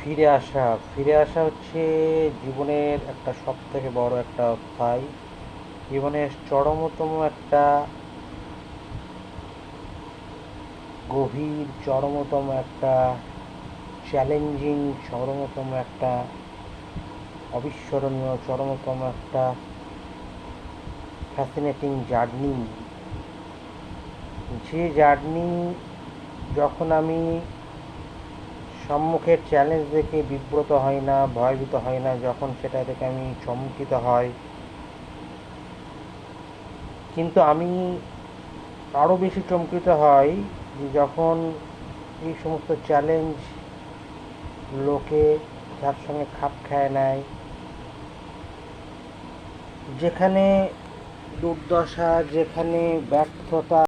ফিরে আসা হচ্ছে জীবনের একটা সবথেকে বড় একটা অধ্যায়। জীবনের চরমতম একটা গভীর, চরমতম একটা চ্যালেঞ্জিং, চরমতম একটা অবিস্মরণীয়, চরমতম একটা ফ্যাসিনেটিং জার্নি। যে জার্নি, যখন আমি সম্মুখের চ্যালেঞ্জ দেখে বিব্রত হই না, ভয়ভীত হই না, যখন সেটা দেখে আমি চমকিত হই, কিন্তু আমি আরও বেশি চমকিত হই যে যখন এই সমস্ত চ্যালেঞ্জ লোকে যার সঙ্গে খাপ খায় নেয়, যেখানে দুর্দশা, যেখানে ব্যর্থতা